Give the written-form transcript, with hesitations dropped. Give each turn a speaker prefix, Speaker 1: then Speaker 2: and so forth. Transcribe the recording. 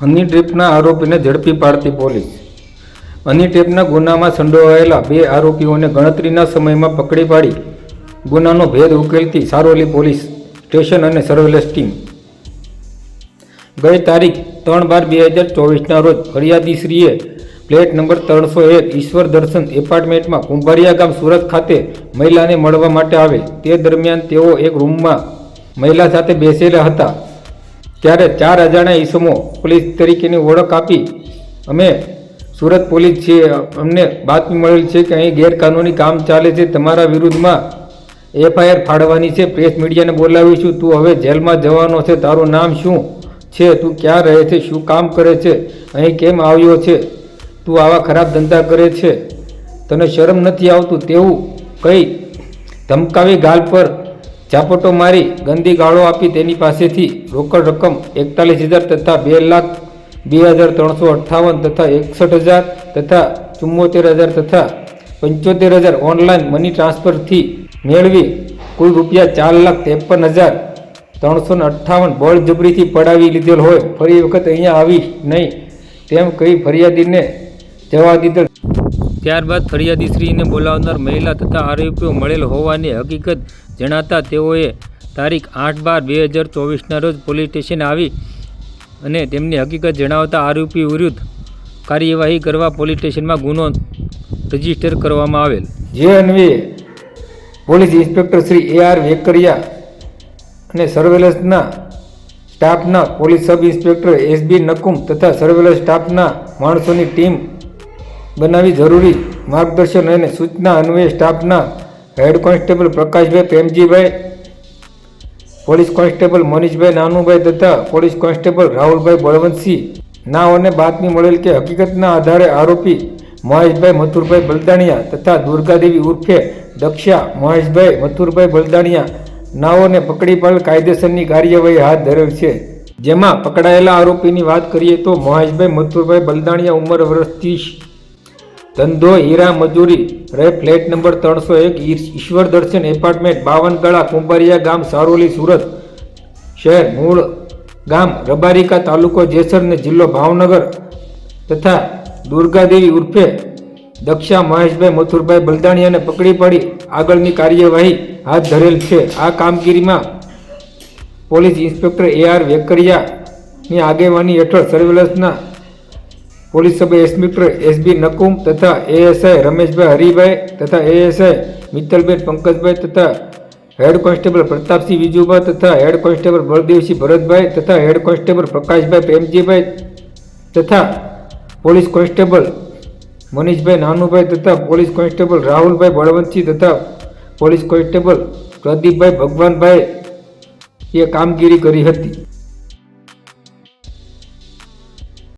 Speaker 1: હની ટ્રેપના આરોપીને ઝડપી પાડતી પોલીસ। હની ટ્રેપના ગુનામાં સંડોવાયેલા 2 આરોપીઓને ગણતરીના સમયમાં પકડી પાડી ગુનાનો ભેદ ઉકેલતી સારોલી પોલીસ સ્ટેશન અને સર્વેલન્સ ટીમ। ગઈ તારીખ 3/12/2024ના રોજ ફરિયાદીશ્રીએ પ્લેટ નંબર 301 ઈશ્વર દર્શન એપાર્ટમેન્ટમાં કુંભારિયા ગામ સુરત ખાતે મહિલાને મળવા માટે આવેલ। તે દરમિયાન તેઓ એક રૂમમાં મહિલા સાથે બેસેલા હતા ત્યારે 4 અજાણ્યા ઈસમો પોલીસ તરીકેની ઓળખ આપી, અમે સુરત પોલીસ છીએ, અમને બાતમી મળેલ છે કે અહીં ગેરકાનૂની કામ ચાલે છે, તમારા વિરુદ્ધમાં FIR ફાડવાની છે, પ્રેસ મીડિયાને બોલાવીશું, તું હવે જેલમાં જવાનો છે, તારું નામ શું છે, તું ક્યાં રહે છે, શું કામ કરે છે, અહીં કેમ આવ્યો છે, તું આવા ખરાબ ધંધા કરે છે, તને શરમ નથી આવતું, તેવું કહી ધમકાવી ગાલ પર ઝાપટો મારી ગંદી ગાળો આપી તેની પાસેથી રોકડ રકમ 41,000 તથા 2,02,358 તથા 61,000 તથા 74,000 તથા 75,000 ઓનલાઈન મની ટ્રાન્સફરથી મેળવી કુલ રૂપિયા 4,53,358 બળજબરીથી પડાવી લીધેલ હોય, ફરી વખત અહીંયા આવી નહીં તેમ કહી ફરિયાદીને જવા દીધેલ। ત્યારબાદ ફરિયાદીશ્રીને બોલાવનાર મહિલા તથા આરોપીઓ મળેલ હોવાની હકીકત જણાતા તેઓએ તારીખ 8/12/2024ના રોજ પોલીસ સ્ટેશન આવી અને તેમની હકીકત જણાવતા આરોપી વિરુદ્ધ કાર્યવાહી કરવા પોલીસ સ્ટેશનમાં ગુનો રજીસ્ટર કરવામાં આવેલ। જે અન્વયે police inspector Shri AR Vekariya અને સર્વેલન્સના સ્ટાફના police sub inspector SB Nakum તથા સર્વેલન્સ સ્ટાફના માણસોની ટીમ બનાવી જરૂરી માર્ગદર્શન અને સૂચના અન્વયે સ્ટાફના head constable Prakashbhai Premjibhai, police constable Manishbhai Nanubhai તથા પોલીસ કોન્સ્ટેબલ રાહુલભાઈ બળવંતસિંહ નાઓને બાતમી મળેલ કે હકીકતના આધારે આરોપી મહેશભાઈ મથુરભાઈ બલદાણિયા તથા દુર્ગાદેવી ઉર્ફે દક્ષા મહેશભાઈ મથુરભાઈ બલદાણિયા નાઓને પકડી પાડેલ કાયદેસરની કાર્યવાહી હાથ ધરેલ છે। જેમાં પકડાયેલા આરોપીની વાત કરીએ તો મહેશભાઈ મથુરભાઈ બલદાણિયા ઉંમર વર્ષ 30, ધંધો હીરા મજૂરી, રહે ફ્લેટ નંબર 301 ઈશ્વર દર્શન એપાર્ટમેન્ટ 52 ગળા કુંભારિયા ગામ સારોલી સુરત શહેર, મૂળ ગામ રબારિકા, તાલુકો જેસર ને જિલ્લો ભાવનગર તથા દુર્ગાદેવી ઉર્ફે દક્ષા મહેશભાઈ મથુરભાઈ બલદાણિયાને પકડી પાડી આગળની કાર્યવાહી હાથ ધરેલ છે। આ કામગીરીમાં પોલીસ ઇન્સ્પેક્ટર AR વેકરિયાની આગેવાની હેઠળ સર્વેલન્સના police sub inspector SB Nakum તથા ASI રમેશભાઈ હરિભાઈ તથા ASI મિત્તલબેન પંકજભાઈ તથા હેડ કોન્સ્ટેબલ પ્રતાપસિંહ વિજુભાઈ તથા હેડ કોન્સ્ટેબલ બળદેવસિંહ ભરતભાઈ તથા હેડ કોન્સ્ટેબલ પ્રકાશભાઈ પ્રેમજીભાઈ તથા પોલીસ કોન્સ્ટેબલ મનીષભાઈ નાનુભાઈ તથા પોલીસ કોન્સ્ટેબલ રાહુલભાઈ બળવંતસિંહ તથા પોલીસ કોન્સ્ટેબલ પ્રદીપભાઈ ભગવાનભાઈ એ કામગીરી કરી હતી।